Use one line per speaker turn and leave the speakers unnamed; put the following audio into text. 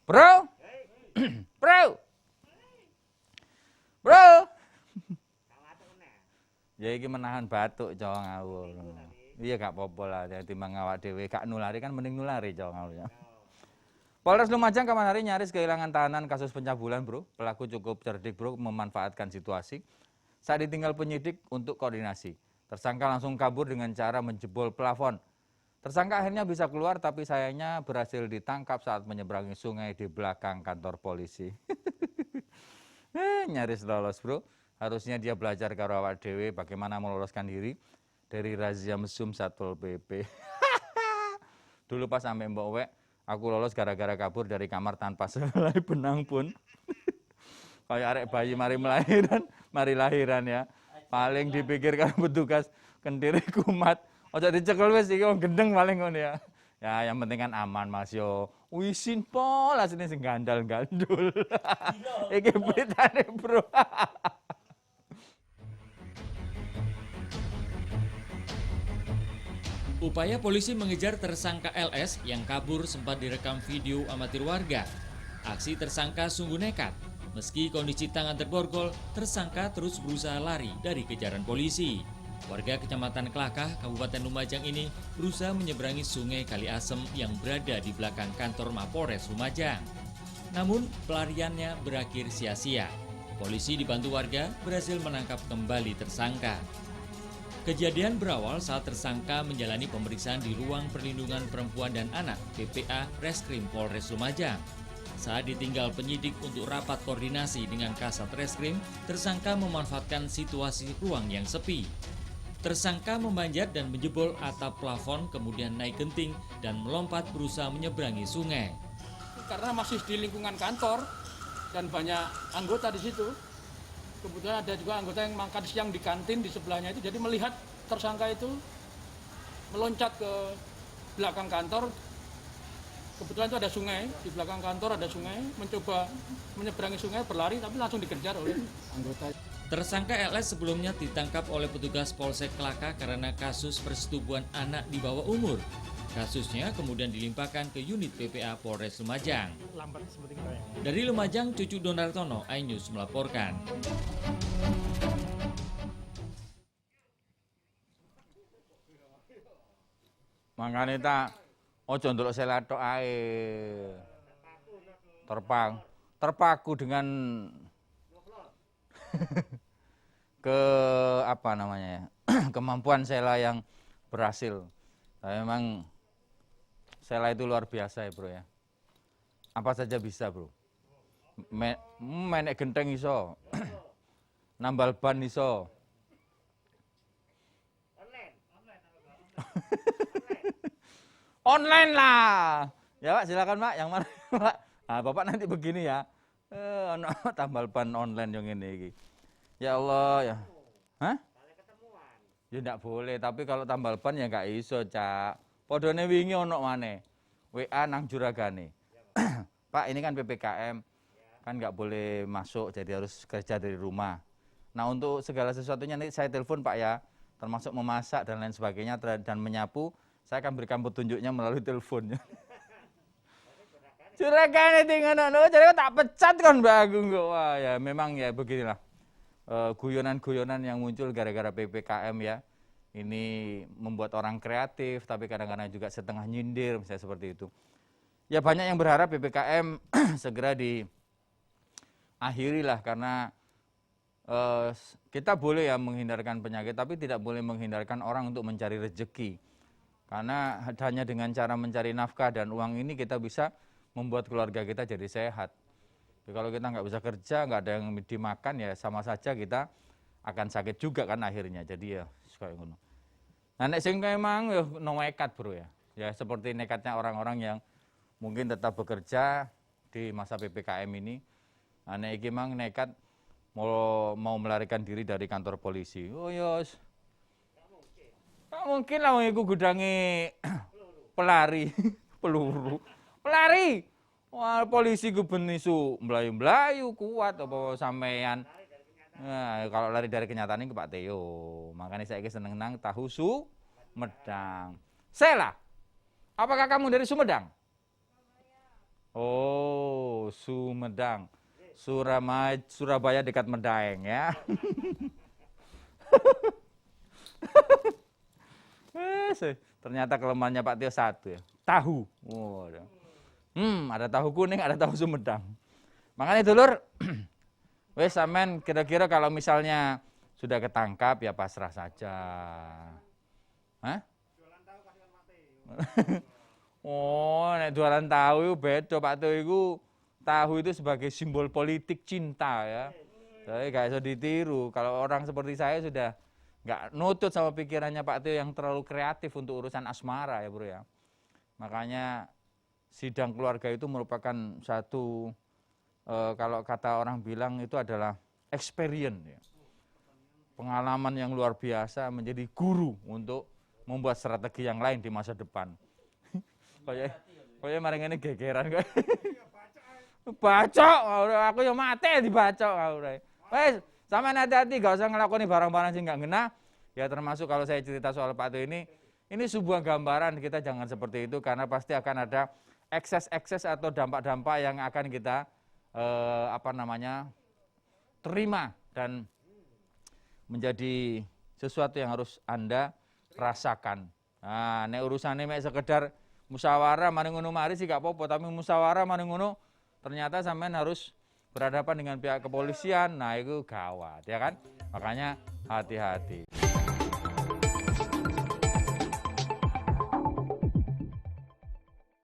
Bro, bro, bro. Ya iki menahan batuk cowok ngawur. Iya gak apa-apa lah, timbang ngawak dhewe gak nulari kan mending nulari cowok ngawur ya. Polres Lumajang kemarin hari nyaris kehilangan tahanan kasus pencabulan, Bro. Pelaku cukup cerdik, Bro, memanfaatkan situasi saat ditinggal penyidik untuk koordinasi. Tersangka langsung kabur dengan cara menjebol plafon. Tersangka akhirnya bisa keluar, tapi sayangnya berhasil ditangkap saat menyeberangi sungai di belakang kantor polisi. Nyaris lolos, Bro. Harusnya dia belajar karo awak dhewe bagaimana meloloskan diri dari razia mesum Satpol PP. Dulu pas sampai Mbok Wek, aku lolos gara-gara kabur dari kamar tanpa selai benang pun. Kayak arek bayi mari lahiran ya. Paling dipikirkan petugas kentiri kumat. Ojo dicekel wis iki wong gendeng paling ngono ya. Ya yang penting kan aman Mas yo. Wisin pol asline sing gandal-gandul. Iki beritane, Bro.
Upaya polisi mengejar tersangka LS yang kabur sempat direkam video amatir warga. Aksi tersangka sungguh nekat. Meski kondisi tangan terborgol, tersangka terus berusaha lari dari kejaran polisi. Warga Kecamatan Kelakah, Kabupaten Lumajang ini berusaha menyeberangi sungai Kali Asem yang berada di belakang kantor Mapolres Lumajang. Namun, pelariannya berakhir sia-sia. Polisi dibantu warga berhasil menangkap kembali tersangka. Kejadian berawal saat tersangka menjalani pemeriksaan di Ruang Perlindungan Perempuan dan Anak (PPA) Reskrim Polres Lumajang. Saat ditinggal penyidik untuk rapat koordinasi dengan Kasat Reskrim, tersangka memanfaatkan situasi ruang yang sepi. Tersangka memanjat dan menjebol atap plafon, kemudian naik genting dan melompat berusaha menyeberangi sungai.
Karena masih di lingkungan kantor dan banyak anggota di situ. Kemudian ada juga anggota yang makan siang di kantin di sebelahnya itu. Jadi melihat tersangka itu meloncat ke belakang kantor. Kebetulan itu ada sungai, di belakang kantor ada sungai, mencoba menyeberangi sungai, berlari, tapi langsung dikejar oleh anggota.
Tersangka LS sebelumnya ditangkap oleh petugas Polsek Kelakah karena kasus persetubuhan anak di bawah umur. Kasusnya kemudian dilimpahkan ke unit PPA Polres Lumajang. Dari Lumajang, Cucu Donartono, iNews melaporkan.
Makanya tak ojo ndelok selai tok ae. Terpaku dengan ke apa namanya ya? Kemampuan Sela yang berhasil. Nah, memang Sela itu luar biasa ya, Bro ya. Apa saja bisa, Bro. Menek genteng iso. Nambal ban iso. Online lah. Ya Pak, silakan Pak, yang mana Pak? Nah, Bapak nanti begini ya. Tambal ban online yang ini. Ya Allah ya. Hah? Ya enggak boleh, tapi kalau tambal ban ya enggak iso, Cak. Podone wingi ono maneh. WA nang juragane. Pak, ini kan PPKM. Kan enggak boleh masuk, jadi harus kerja dari rumah. Nah, untuk segala sesuatunya nanti saya telepon Pak ya. Termasuk memasak dan lain sebagainya dan menyapu, saya akan berikan petunjuknya melalui teleponnya. Juragane tinggal jadi tak pecat kan Mbak Agung kok. Wah ya memang ya beginilah. Guyonan-guyonan yang muncul gara-gara PPKM ya. Ini membuat orang kreatif, tapi kadang-kadang juga setengah nyindir, misalnya seperti itu. Ya banyak yang berharap PPKM segera diakhiri lah, karena kita boleh ya menghindarkan penyakit, tapi tidak boleh menghindarkan orang untuk mencari rezeki. Karena hanya dengan cara mencari nafkah dan uang ini kita bisa membuat keluarga kita jadi sehat. Jadi kalau kita nggak bisa kerja, nggak ada yang dimakan, ya sama saja kita akan sakit juga kan akhirnya. Jadi ya kayak ngono. Nah, nek sing memang ya nekat Bro ya. Ya seperti nekatnya orang-orang yang mungkin tetap bekerja di masa PPKM ini. Nah, nek iki mang nekat mau melarikan diri dari kantor polisi. Oh yos. Nggak mungkin lah iku gudange pelari, peluru. Pelari. Wah, polisi ku ben isu mlayu-mlayu kuat apa sampean. Nah, kalau lari dari kenyataan ini ke Pak Teo. Makanya saya seneng nang tahu Sumedang. Sela, apakah kamu dari Sumedang? Oh, Oh, Sumedang. Surabaya dekat Medaeng ya. Ternyata kelemahannya Pak Tio satu ya. Tahu. Oh, ada tahu kuning, ada tahu Sumedang. Makanya dulur, wes sampean kira-kira kalau misalnya sudah ketangkap ya pasrah saja. Hah? Jualan tahu kasihan mati. Oh, nek jualan tahu itu beda Pak Tio itu. Tahu itu sebagai simbol politik cinta ya. Jadi gak bisa ditiru. Kalau orang seperti saya sudah nggak nutut sama pikirannya Pak Tio yang terlalu kreatif untuk urusan asmara ya bro ya. Makanya sidang keluarga itu merupakan satu kalau kata orang bilang itu adalah experience ya. Pengalaman yang luar biasa menjadi guru untuk membuat strategi yang lain di masa depan. Kayak maring ini gegeran kok. Bacok, aku yang mati dibacok. Wes, sampean hati-hati, gak usah ngelakoni barang-barang sing gak ngena. Ya termasuk kalau saya cerita soal Pak Tio ini sebuah gambaran, kita jangan seperti itu karena pasti akan ada ekses-ekses atau dampak-dampak yang akan kita terima dan menjadi sesuatu yang harus Anda rasakan. Nah, nek urusane mek sekedar musyawarah maring ngono mari sih gak apa-apa, tapi musyawarah maring ngono ternyata sampean harus berhadapan dengan pihak kepolisian, nah itu gawat ya kan? Makanya hati-hati.